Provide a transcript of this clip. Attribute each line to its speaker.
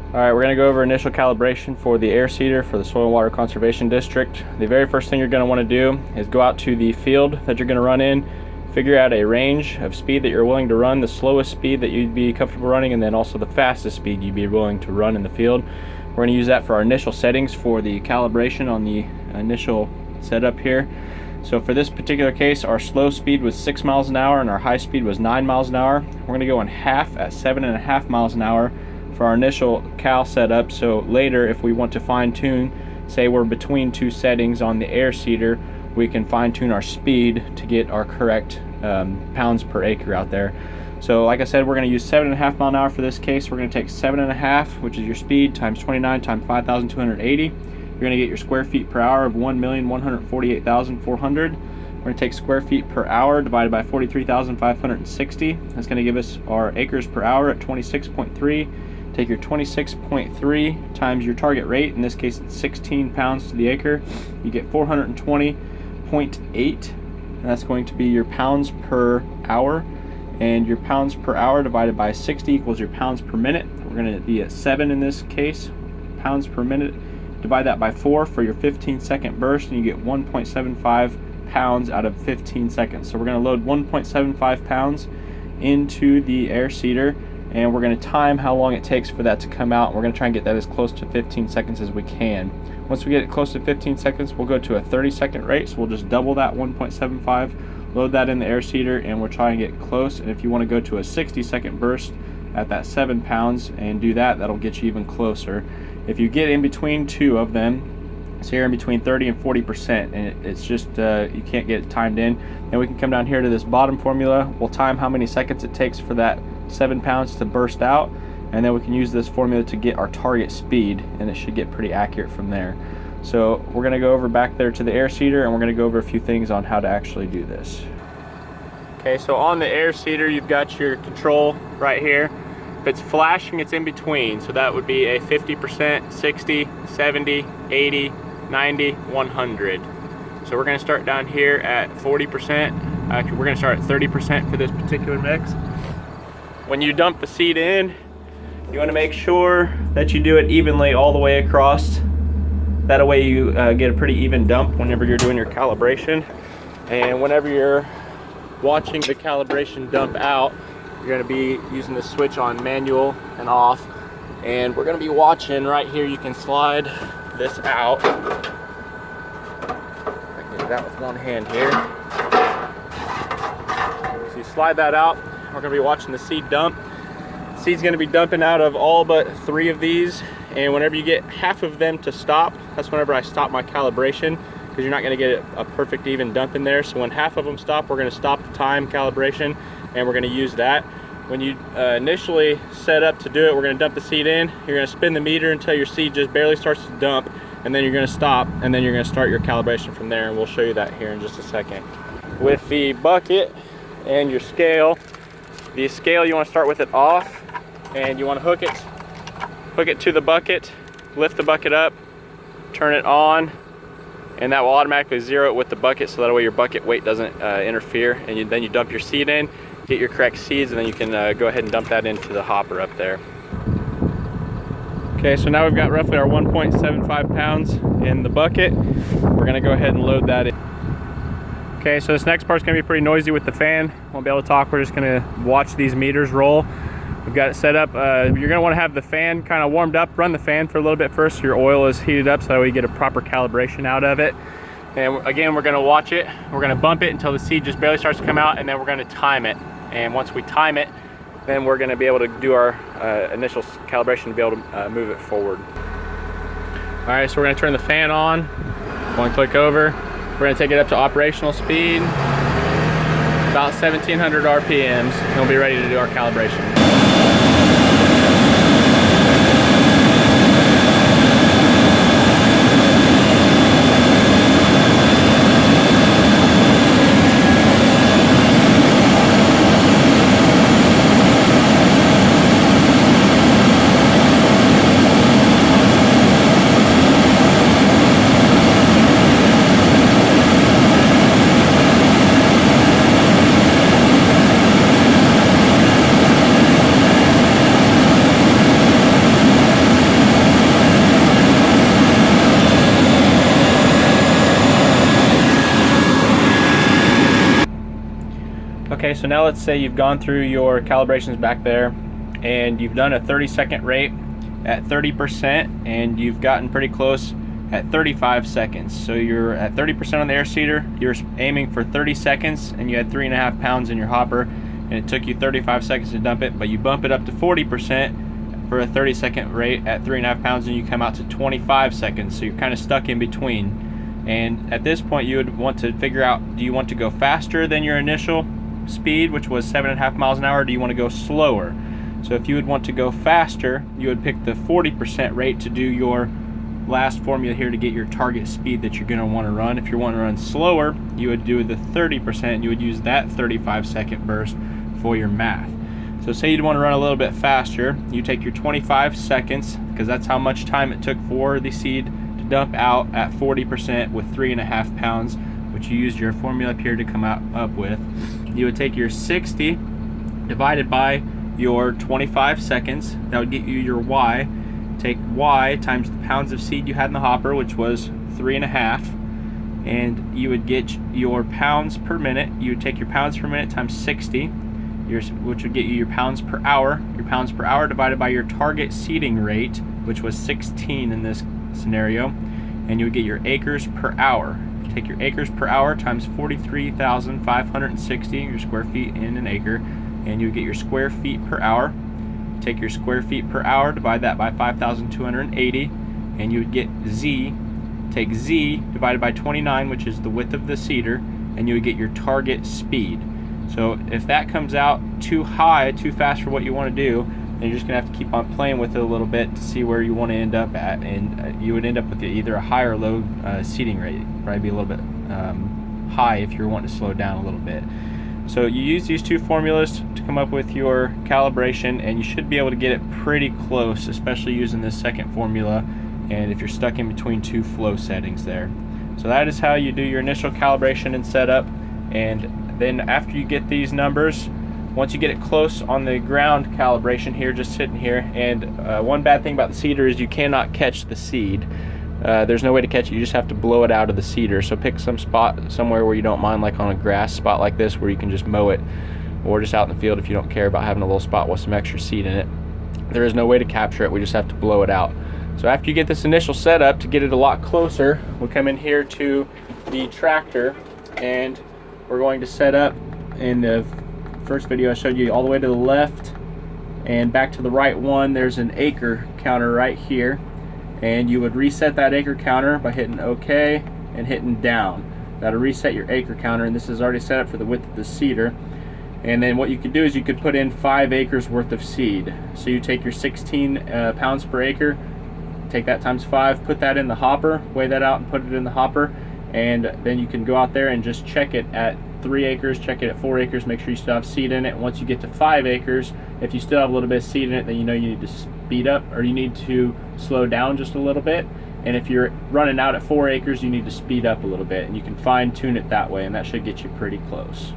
Speaker 1: Alright, we're going to go over initial calibration for the air seeder for the Soil and Water Conservation District. The very first thing you're going to want to do is go out to the field that you're going to run in, figure out a range of speed that you're willing to run, the slowest speed that you'd be comfortable running, and then also the fastest speed you'd be willing to run in the field. We're going to use that for our initial settings for the calibration on the initial setup here. So for this particular case, our slow speed was 6 miles an hour and our high speed was 9 miles an hour. We're going to go in half at 7.5 miles an hour for our initial cal setup. So later, if we want to fine tune, say we're between two settings on the air seeder, we can fine tune our speed to get our correct pounds per acre out there. So like I said, we're going to use 7.5 mile an hour for this case. We're going to take 7.5, which is your speed, times 29 times 5,280. You're going to get your square feet per hour of 1,148,400. We're going to take square feet per hour divided by 43,560. That's going to give us our acres per hour at 26.3. Take your 26.3 times your target rate, in this case it's 16 pounds to the acre, you get 420.8, and that's going to be your pounds per hour. And your pounds per hour divided by 60 equals your pounds per minute. We're going to be at 7 in this case, pounds per minute. Divide that by 4 for your 15-second burst, and you get 1.75 pounds out of 15 seconds. So we're going to load 1.75 pounds into the air seeder, and we're going to time how long it takes for that to come out. We're going to try and get that as close to 15 seconds as we can. Once we get it close to 15 seconds, we'll go to a 30-second rate, so we'll just double that 1.75, load that in the air seeder, and we'll try and get close. And if you want to go to a 60-second burst at that 7 pounds and do that, that'll get you even closer. If you get in between two of them, so you're in between 30 and 40%, and it's just you can't get it timed in, then we can come down here to this bottom formula. We'll time how many seconds it takes for that 7 pounds to burst out, and then we can use this formula to get our target speed, and it should get pretty accurate from there. So we're going to go over back there to the air seeder, and we're going to go over a few things on how to actually do this. Okay, so on the air seeder, you've got your control right here. If it's flashing, it's in between, so that would be a 50%, 60, 70, 80, 90, 100. So we're going to start down here at 40%. Actually, we're going to start at 30% for this particular mix. When you dump the seed in, you want to make sure that you do it evenly all the way across. That way you get a pretty even dump whenever you're doing your calibration. And whenever you're watching the calibration dump out, you're going to be using the switch on manual and off. And we're going to be watching right here. You can slide this out. I can get it out with one hand here. So you slide that out. We're going to be watching the seed dump. The seed's going to be dumping out of all but 3 of these, and whenever you get half of them to stop, that's whenever I stop my calibration, because you're not going to get a perfect even dump in there. So when half of them stop, we're going to stop the time calibration, and we're going to use that. When you initially set up to do it, we're going to dump the seed in. You're going to spin the meter until your seed just barely starts to dump, and then you're going to stop, and then you're going to start your calibration from there, and we'll show you that here in just a second. With the bucket and your scale, the scale you want to start with it off, and you want to hook it to the bucket, lift the bucket up, turn it on, and that will automatically zero it with the bucket, so that way your bucket weight doesn't interfere. And then you dump your seed in, get your correct seeds, and then you can go ahead and dump that into the hopper up there. Okay, so now we've got roughly our 1.75 pounds in the bucket. We're going to go ahead and load that in. Okay, so this next part's going to be pretty noisy with the fan. Won't be able to talk. We're just going to watch these meters roll. We've got it set up. You're going to want to have the fan kind of warmed up. Run the fan for a little bit first so your oil is heated up, so that way you get a proper calibration out of it. And again, we're going to watch it. We're going to bump it until the seed just barely starts to come out, and then we're going to time it. And once we time it, then we're going to be able to do our initial calibration to be able to move it forward. All right, so we're going to turn the fan on. One click over. We're going to take it up to operational speed, about 1700 RPMs, and we'll be ready to do our calibration. Okay, so now let's say you've gone through your calibrations back there and you've done a 30-second rate at 30% and you've gotten pretty close at 35 seconds. So you're at 30% on the air seeder, you're aiming for 30 seconds and you had 3.5 pounds in your hopper and it took you 35 seconds to dump it, but you bump it up to 40% for a 30-second rate at 3.5 pounds and you come out to 25 seconds. So you're kind of stuck in between. And at this point you would want to figure out, do you want to go faster than your initial speed, which was 7.5 miles an hour, or do you want to go slower? So if you would want to go faster, you would pick the 40% rate to do your last formula here to get your target speed that you're going to want to run. If you want to run slower, you would do the 30% and you would use that 35-second burst for your math. So say you'd want to run a little bit faster, you take your 25 seconds, because that's how much time it took for the seed to dump out at 40% with 3.5 pounds, which you used your formula up here to come out up with. You would take your 60 divided by your 25 seconds, that would get you your Y. Take Y times the pounds of seed you had in the hopper, which was 3.5, and you would get your pounds per minute. You would take your pounds per minute times 60, which would get you your pounds per hour. Your pounds per hour divided by your target seeding rate, which was 16 in this scenario, and you would get your acres per hour. Take your acres per hour times 43,560, your square feet in an acre, and you would get your square feet per hour. Take your square feet per hour, divide that by 5,280, and you would get Z. Take Z divided by 29, which is the width of the seeder, and you would get your target speed. So if that comes out too high, too fast for what you want to do, then you're just going to have to keep on playing with it a little bit to see where you want to end up at, and you would end up with either a high or low seeding rate. Probably be a little bit high if you're wanting to slow down a little bit. So you use these two formulas to come up with your calibration, and you should be able to get it pretty close, especially using this second formula, and if you're stuck in between two flow settings there. So that is how you do your initial calibration and setup, and then after you get these numbers, once you get it close on the ground calibration here, just sitting here, and one bad thing about the seeder is you cannot catch the seed. There's no way to catch it, you just have to blow it out of the seeder. So pick some spot somewhere where you don't mind, like on a grass spot like this where you can just mow it, or just out in the field if you don't care about having a little spot with some extra seed in it. There is no way to capture it, we just have to blow it out. So after you get this initial setup, to get it a lot closer, we'll come in here to the tractor and we're going to set up. In the first video I showed you all the way to the left and back to the right one, there's an acre counter right here. And you would reset that acre counter by hitting OK and hitting down. That'll reset your acre counter, and this is already set up for the width of the seeder. And then what you could do is you could put in 5 acres worth of seed. So you take your 16 pounds per acre, take that times 5, put that in the hopper, weigh that out and put it in the hopper, and then you can go out there and just check it at 3 acres, check it at 4 acres, make sure you still have seed in it. Once you get to 5 acres, if you still have a little bit of seed in it, then you know you need to speed up, or you need to slow down just a little bit. And if you're running out at 4 acres, you need to speed up a little bit, and you can fine tune it that way, and that should get you pretty close.